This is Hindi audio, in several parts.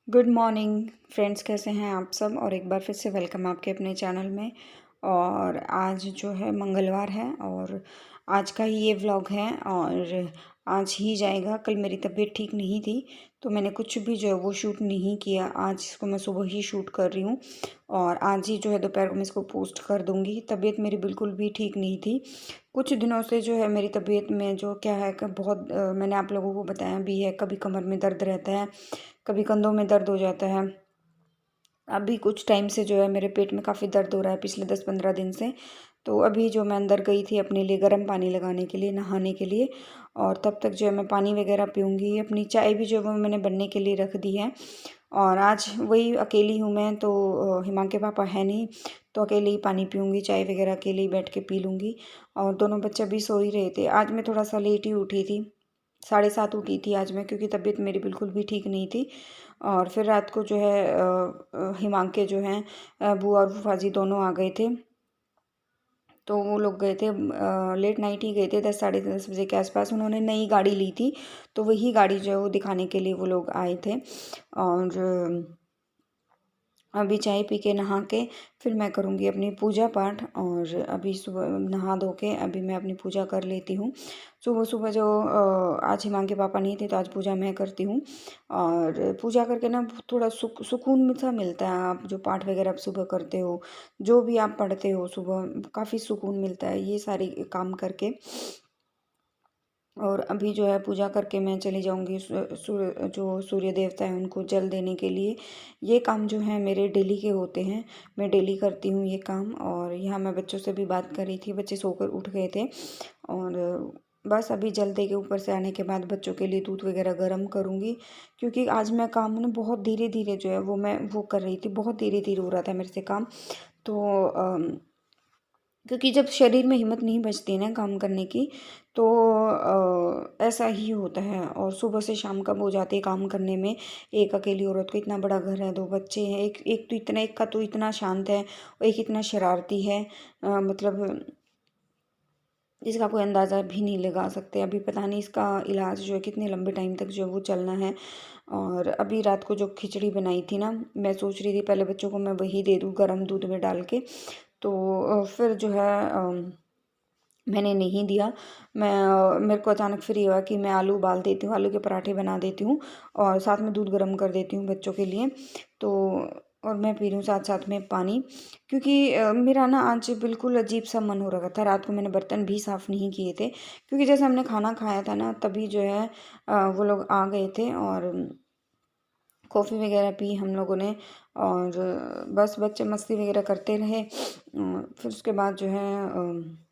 गुड मॉर्निंग फ्रेंड्स, कैसे हैं आप सब। और एक बार फिर से वेलकम आपके अपने चैनल में। और आज जो है मंगलवार है और आज का ही ये व्लॉग है और आज ही जाएगा। कल मेरी तबीयत ठीक नहीं थी तो मैंने कुछ भी जो है वो शूट नहीं किया। आज इसको मैं सुबह ही शूट कर रही हूँ और आज ही जो है दोपहर को मैं इसको पोस्ट कर दूँगी। तबीयत मेरी बिल्कुल भी ठीक नहीं थी। कुछ दिनों से जो है मेरी तबीयत में जो क्या है कि बहुत मैंने आप लोगों को बताया भी है, कभी कमर में दर्द रहता है, कभी कंधों में दर्द हो जाता है। अभी कुछ टाइम से जो है मेरे पेट में काफ़ी दर्द हो रहा है पिछले 10-15 दिन से। तो अभी जो मैं अंदर गई थी अपने लिए गर्म पानी लगाने के लिए, नहाने के लिए। और तब तक जो है मैं पानी वगैरह पीऊँगी। अपनी चाय भी जो है वो मैंने बनने के लिए रख दी है। और आज वही अकेली हूँ मैं तो हिमांक के पापा है नहीं, तो अकेले ही पानी पीऊँगी, चाय वगैरह अकेले ही बैठ के पी लूँगी। और दोनों बच्चे भी सो ही रहे थे। आज मैं थोड़ा सा लेट ही उठी थी, 7:30 उठी थी आज मैं, क्योंकि तबीयत मेरी बिल्कुल भी ठीक नहीं थी। और फिर रात को जो है हिमांक के जो हैं बुआ और फूफा जी दोनों आ गए थे। तो वो लोग गए थे, लेट नाइट ही गए थे, 10 साढ़े 10 बजे के आसपास। उन्होंने नई गाड़ी ली थी तो वही गाड़ी जो है वो दिखाने के लिए वो लोग आए थे। और अभी चाय पी के नहा के फिर मैं करूँगी अपनी पूजा पाठ। और अभी सुबह नहा धो के अभी मैं अपनी पूजा कर लेती हूँ। सुबह सुबह जो आज हिमांक के पापा नहीं थे तो आज पूजा मैं करती हूँ। और पूजा करके ना थोड़ा सुकून सा मिलता है। आप जो पाठ वगैरह आप सुबह करते हो, जो भी आप पढ़ते हो सुबह, काफ़ी सुकून मिलता है ये सारी काम करके। और अभी जो है पूजा करके मैं चली जाऊंगी जो सूर्य देवता है उनको जल देने के लिए। ये काम जो है मेरे डेली के होते हैं, मैं डेली करती हूँ ये काम। और यहाँ मैं बच्चों से भी बात कर रही थी, बच्चे सोकर उठ गए थे। और बस अभी जल दे के ऊपर से आने के बाद बच्चों के लिए दूध वगैरह गर्म करूँगी। क्योंकि आज मैं काम ना बहुत धीरे धीरे जो है वो कर रही थी, बहुत धीरे धीरे हो रहा था मेरे से काम। तो क्योंकि जब शरीर में हिम्मत नहीं बचती ना काम करने की तो ऐसा ही होता है। और सुबह से शाम कब हो जाती है काम करने में। एक अकेली औरत को, इतना बड़ा घर है, दो बच्चे हैं, एक एक तो इतना, एक का तो इतना शांत है और एक इतना शरारती है। मतलब इसका कोई अंदाज़ा भी नहीं लगा सकते। अभी पता नहीं इसका इलाज जो है कितने लंबे टाइम तक जो है वो चलना है। और अभी रात को जो खिचड़ी बनाई थी ना, मैं सोच रही थी पहले बच्चों को मैं वही दे दूँ गर्म दूध में डाल के। तो फिर जो है मैंने नहीं दिया। मेरे को अचानक फिर ये हुआ कि मैं आलू उबाल देती हूँ, आलू के पराठे बना देती हूँ और साथ में दूध गर्म कर देती हूँ बच्चों के लिए। तो और मैं पी रही हूँ साथ साथ में पानी। क्योंकि मेरा ना आज बिल्कुल अजीब सा मन हो रहा था। रात को मैंने बर्तन भी साफ़ नहीं किए थे, क्योंकि जैसे हमने खाना खाया था ना तभी जो है वो लोग आ गए थे और कॉफ़ी वगैरह पी हम लोगों ने। और बस बच्चे मस्ती वगैरह करते रहे। फिर उसके बाद जो है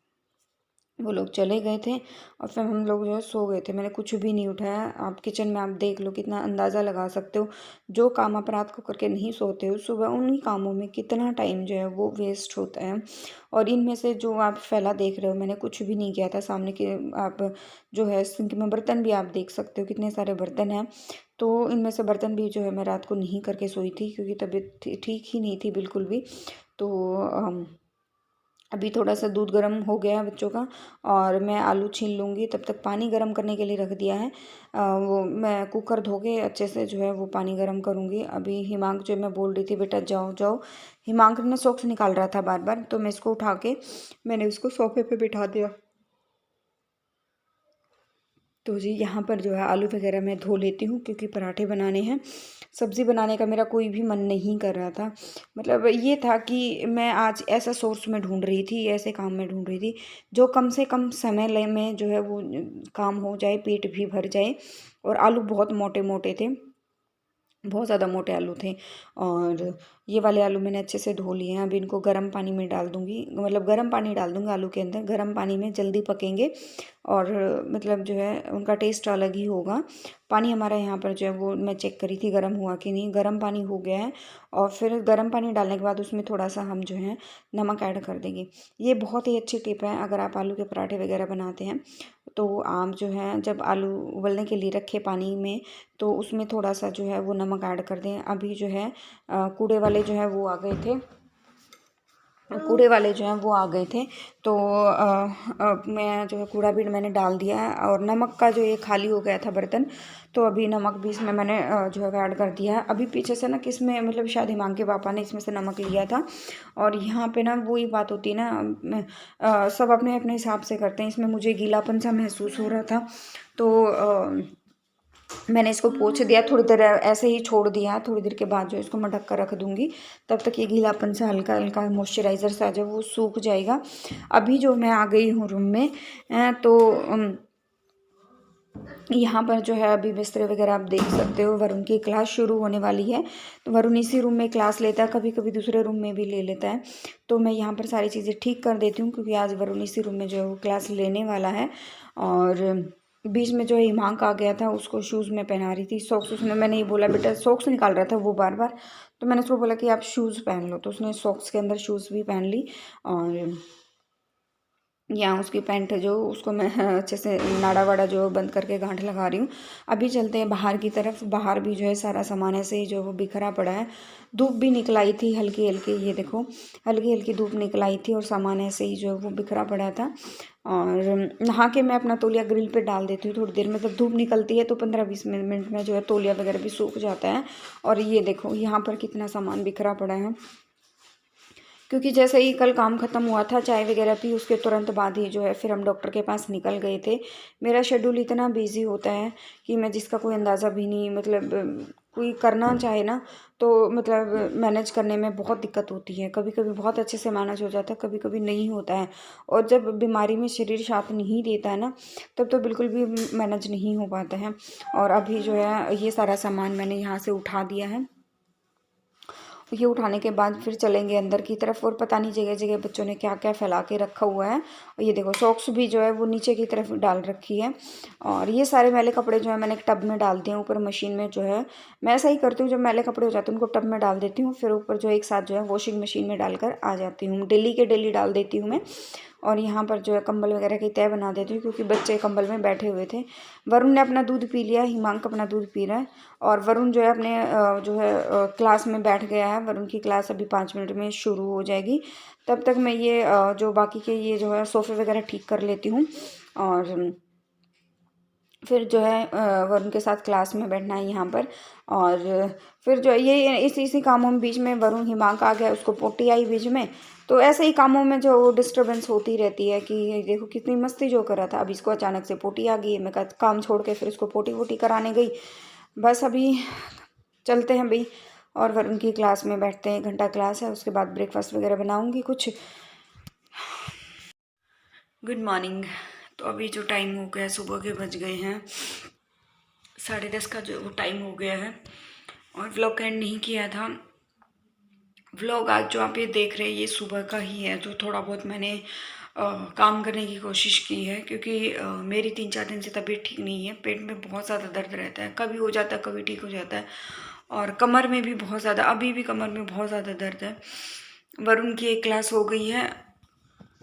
वो लोग चले गए थे और फिर हम लोग जो है सो गए थे। मैंने कुछ भी नहीं उठाया। आप किचन में आप देख लो, कितना अंदाज़ा लगा सकते हो। जो काम आप रात को करके नहीं सोते हो, सुबह उन्हीं कामों में कितना टाइम जो है वो वेस्ट होता है। और इनमें से जो आप फैला देख रहे हो, मैंने कुछ भी नहीं किया था। सामने के आप जो है सिंक में बर्तन भी आप देख सकते हो, कितने सारे बर्तन हैं। तो इनमें से बर्तन भी जो है मैं रात को नहीं करके सोई थी, क्योंकि तबीयत ठीक ही नहीं थी बिल्कुल भी। तो अभी थोड़ा सा दूध गर्म हो गया है बच्चों का और मैं आलू छील लूँगी। तब तक पानी गर्म करने के लिए रख दिया है। वो मैं कुकर धो के अच्छे से जो है वो पानी गर्म करूँगी। अभी हिमांक जो मैं बोल रही थी बेटा जाओ जाओ, हिमांक ने सॉक्स निकाल रहा था बार बार, तो मैं इसको उठा के मैंने उसको सोफे पे बिठा दिया। तो जी यहाँ पर जो है आलू वगैरह मैं धो लेती हूँ, क्योंकि पराठे बनाने हैं। सब्ज़ी बनाने का मेरा कोई भी मन नहीं कर रहा था। मतलब ये था कि मैं आज ऐसा सोर्स में ढूंढ रही थी, ऐसे काम में ढूंढ रही थी जो कम से कम समय ले में जो है वो काम हो जाए, पेट भी भर जाए। और आलू बहुत मोटे मोटे थे, बहुत ज़्यादा मोटे आलू थे। और ये वाले आलू मैंने अच्छे से धो लिए हैं। अभी इनको गर्म पानी में डाल दूँगी, मतलब गर्म पानी डाल दूँगी आलू के अंदर। गर्म पानी में जल्दी पकेंगे और मतलब जो है उनका टेस्ट अलग ही होगा। पानी हमारा यहाँ पर जो है वो मैं चेक करी थी गर्म हुआ कि नहीं, गर्म पानी हो गया है। और फिर गर्म पानी डालने के बाद उसमें थोड़ा सा हम जो है नमक ऐड कर देंगे। ये बहुत ही अच्छी टिप है अगर आप आलू के पराठे वगैरह बनाते हैं। तो आप जो है जब आलू उबलने के लिए रखे पानी में, तो उसमें थोड़ा सा जो है वो नमक ऐड कर दें। अभी जो है कूड़े वाले जो है वो आ गए थे, कूड़े वाले जो हैं वो आ गए थे। तो मैं जो है कूड़ा भी मैंने डाल दिया है, और नमक का जो ये खाली हो गया था बर्तन, तो अभी नमक भी इसमें मैंने जो है ऐड कर दिया है। अभी पीछे से ना किसमें मतलब शायद हिमांक के पापा ने इसमें से नमक लिया था। और यहाँ पे ना वही बात होती है ना, सब अपने अपने हिसाब से करते हैं। इसमें मुझे गीलापन सा महसूस हो रहा था, तो मैंने इसको पोंछ दिया, थोड़ी देर ऐसे ही छोड़ दिया। थोड़ी देर के बाद जो इसको मैं ढक कर रख दूँगी, तब तक ये गीलापन से हल्का हल्का मॉइस्चराइज़र सा जो वो सूख जाएगा। अभी जो मैं आ गई हूँ रूम में, तो यहाँ पर जो है अभी बिस्तरे वगैरह आप देख सकते हो। वरुण की क्लास शुरू होने वाली है, तो वरुण इसी रूम में क्लास लेता है, कभी कभी दूसरे रूम में भी ले लेता है। तो मैं यहाँ पर सारी चीज़ें ठीक कर देती हूँ, क्योंकि आज वरुण इसी रूम में जो है वो क्लास लेने वाला है। और बीच में जो हिमांक आ गया था, उसको शूज़ में पहना रही थी, सॉक्स उसने, मैंने ये बोला बेटा सॉक्स निकाल रहा था वो बार बार, तो मैंने उसको बोला कि आप शूज़ पहन लो, तो उसने सॉक्स के अंदर शूज़ भी पहन ली। और यहाँ उसकी पैंट है जो, उसको मैं अच्छे से नाड़ा वाड़ा जो बंद करके गांठ लगा रही हूँ। अभी चलते हैं बाहर की तरफ। बाहर भी जो है सारा सामान ऐसे ही जो वो बिखरा पड़ा है। धूप भी निकल आई थी हल्की हल्की, ये देखो हल्की हल्की धूप निकल आई थी, और सामान ऐसे ही जो है वो बिखरा पड़ा था। और नहा के मैं अपना तौलिया ग्रिल पे डाल देती हूँ थोड़ी देर में। जब धूप निकलती है तो 15-20 मिनट में जो है तौलिया वगैरह भी सूख जाता है। और ये देखो यहाँ पर कितना सामान बिखरा पड़ा है, क्योंकि जैसे ही कल काम ख़त्म हुआ था, चाय वगैरह पी, उसके तुरंत बाद ही जो है फिर हम डॉक्टर के पास निकल गए थे। मेरा शेड्यूल इतना बिजी होता है कि मैं जिसका कोई अंदाज़ा भी नहीं, मतलब कोई करना चाहे ना तो मतलब मैनेज करने में बहुत दिक्कत होती है। कभी कभी बहुत अच्छे से मैनेज हो जाता है, कभी कभी नहीं होता है। और जब बीमारी में शरीर साथ नहीं देता है ना, तब तो बिल्कुल भी मैनेज नहीं हो पाता है। और अभी जो है ये सारा सामान मैंने यहाँ से उठा दिया है। ये उठाने के बाद फिर चलेंगे अंदर की तरफ, और पता नहीं जगह जगह बच्चों ने क्या क्या फैला के रखा हुआ है। और ये देखो सॉक्स भी जो है वो नीचे की तरफ डाल रखी है। और ये सारे मैले कपड़े जो है मैंने एक टब में डाल दिए हैं ऊपर मशीन में। जो है मैं ऐसा ही करती हूँ, जब मैले कपड़े हो जाते हैं उनको टब में डाल देती हूँ, फिर ऊपर जो एक साथ जो है वॉशिंग मशीन में डालकर आ जाती हूँ। डेली के डेली डाल देती हूँ मैं। और यहाँ पर जो है कंबल वगैरह की तय बना देती हूँ, क्योंकि बच्चे कंबल में बैठे हुए थे। वरुण ने अपना दूध पी लिया, हिमांक अपना दूध पी रहा है। और वरुण जो है अपने जो है क्लास में बैठ गया है। वरुण की क्लास अभी 5 मिनट में शुरू हो जाएगी। तब तक मैं ये जो बाकी के ये जो है सोफ़े वगैरह ठीक कर लेती हूँ। और फिर जो है वरुण के साथ क्लास में बैठना है यहाँ पर। और फिर जो ये इसी कामों में बीच में वरुण, हिमांक आ गया, उसको पोटी आई बीच में। तो ऐसे ही कामों में जो डिस्टरबेंस होती रहती है कि देखो कितनी मस्ती जो कर रहा था, अब इसको अचानक से पोटी आ गई। मैं काम छोड़ के फिर उसको पोटी वोटी कराने गई। बस अभी चलते हैं भाई, और वरुण की क्लास में बैठते हैं। 1 घंटा क्लास है, उसके बाद ब्रेकफास्ट वगैरह बनाऊंगी कुछ। Good morning. तो अभी जो टाइम हो गया, सुबह के बज गए हैं 10:30 का जो वो टाइम हो गया है। और व्लॉग एंड नहीं किया था। व्लॉग आज जो आप ये देख रहे हैं ये सुबह का ही है, जो थोड़ा बहुत मैंने काम करने की कोशिश की है, क्योंकि मेरी 3-4 दिन से तबीयत ठीक नहीं है। पेट में बहुत ज़्यादा दर्द रहता है, कभी हो जाता है कभी ठीक हो जाता है। और कमर में भी बहुत ज़्यादा, अभी भी कमर में बहुत ज़्यादा दर्द है। वरुण की एक क्लास हो गई है।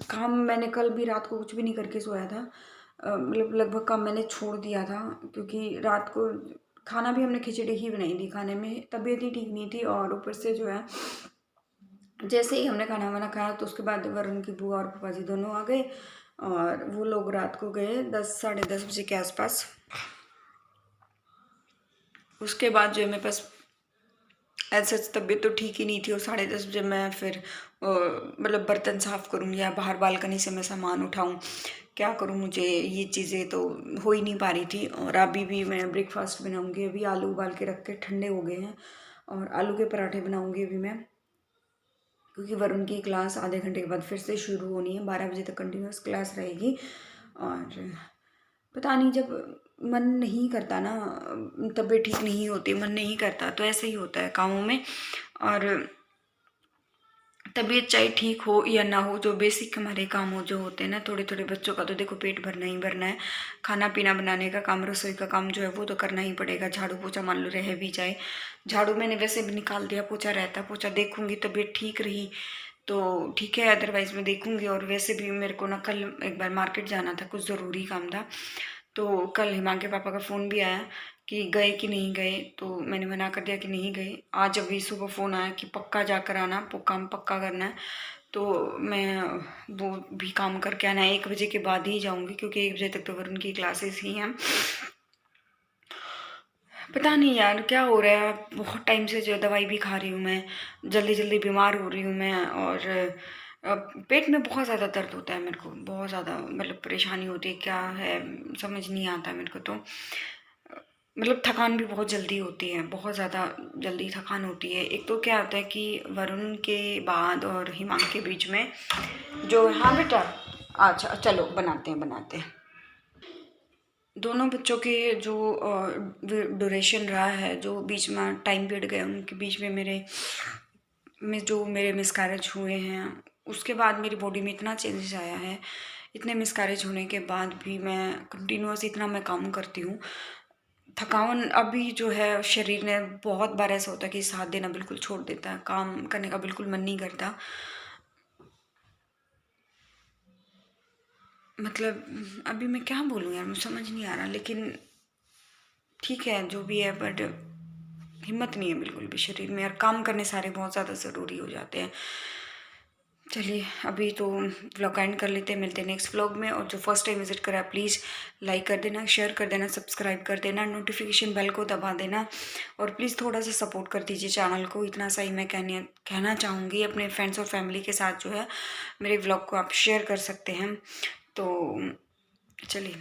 काम मैंने कल भी रात को कुछ भी नहीं करके सोया था, मतलब लगभग काम मैंने छोड़ दिया था, क्योंकि रात को खाना भी हमने खिचड़ी ही बनाई थी। खाने में तबीयत ही ठीक नहीं थी, और ऊपर से जो है जैसे ही हमने खाना वाना खाया तो उसके बाद वरुण की बुआ और पापा जी दोनों आ गए। और वो लोग रात को गए 10-10:30 बजे के आसपास। उसके बाद जो है मेरे पास ऐसे तबीयत तो ठीक ही नहीं थी, और 10:30 बजे मैं फिर मतलब बर्तन साफ़ करूँ या बाहर बालकनी से मैं सामान उठाऊँ, क्या करूँ, मुझे ये चीज़ें तो हो ही नहीं पा रही थी। और अभी भी मैं ब्रेकफास्ट बनाऊँगी। अभी आलू उबाल के रख के ठंडे हो गए हैं, और आलू के पराठे बनाऊँगी अभी मैं, क्योंकि वरुण की क्लास आधे घंटे के बाद फिर से शुरू होनी है। 12 बजे तक कंटिन्यूस क्लास रहेगी। और पता नहीं, जब मन नहीं करता ना, तबीयत ठीक नहीं होती, मन नहीं करता, तो ऐसे ही होता है कामों में। और तबीयत चाहे ठीक हो या ना हो, जो बेसिक हमारे काम हो जो होते हैं ना, थोड़े थोड़े बच्चों का तो देखो पेट भरना ही भरना है। खाना पीना बनाने का काम, रसोई का काम जो है वो तो करना ही पड़ेगा। झाड़ू पोछा मान लो रह भी जाए, झाड़ू मैंने वैसे भी निकाल दिया, पोछा रहता, पोछा देखूंगी तबीयत ठीक रही तो ठीक है, अदरवाइज़ मैं देखूंगी। और वैसे भी मेरे को ना कल एक बार मार्केट जाना था, कुछ ज़रूरी काम था। तो कल हिमांक के पापा का फ़ोन भी आया कि गए कि नहीं गए, तो मैंने मना कर दिया कि नहीं गए। आज अभी सुबह फ़ोन आया कि पक्का जाकर आना, काम पक्का करना है। तो मैं वो भी काम करके आना है। 1 बजे के बाद ही जाऊँगी क्योंकि 1 बजे तक तो वरुण की क्लासेस ही हैं। पता नहीं यार क्या हो रहा है, बहुत टाइम से जो दवाई भी खा रही हूँ मैं, जल्दी जल्दी बीमार हो रही हूँ मैं। और पेट में बहुत ज़्यादा दर्द होता है मेरे को, बहुत ज़्यादा मतलब परेशानी होती है, क्या है समझ नहीं आता मेरे को। तो मतलब थकान भी बहुत जल्दी होती है, बहुत ज़्यादा जल्दी थकान होती है। एक तो क्या होता है कि वरुण के बाद और हिमांक के बीच में जो, हाँ बेटा, अच्छा चलो बनाते हैं बनाते हैं। दोनों बच्चों के जो ड्यूरेशन रहा है, जो बीच में टाइम पीरियड गए, उनके बीच में मेरे मिसकैरेज हुए हैं, उसके बाद मेरी बॉडी में इतना चेंजेस आया है। इतने मिसकैरेज होने के बाद भी मैं कंटिन्यूअस इतना मैं काम करती हूँ। थकान अभी जो है शरीर ने, बहुत बार ऐसा होता है कि साथ देना बिल्कुल छोड़ देता है, काम करने का बिल्कुल मन नहीं करता। मतलब अभी मैं क्या बोलूँ यार, मुझे समझ नहीं आ रहा। लेकिन ठीक है जो भी है, बट हिम्मत नहीं है बिल्कुल भी शरीर में, और काम करने सारे बहुत ज़्यादा ज़रूरी हो जाते हैं। चलिए अभी तो व्लॉग एंड कर लेते हैं, मिलते हैं नेक्स्ट व्लॉग में। और जो फर्स्ट टाइम विजिट करा प्लीज़ लाइक कर देना, शेयर कर देना, सब्सक्राइब कर देना, नोटिफिकेशन बेल को दबा देना, और प्लीज़ थोड़ा सा सपोर्ट कर दीजिए चैनल को। इतना सा ही मैं कहना चाहूँगी। अपने फ्रेंड्स और फैमिली के साथ जो है मेरे व्लॉग को आप शेयर कर सकते हैं। तो चलिए।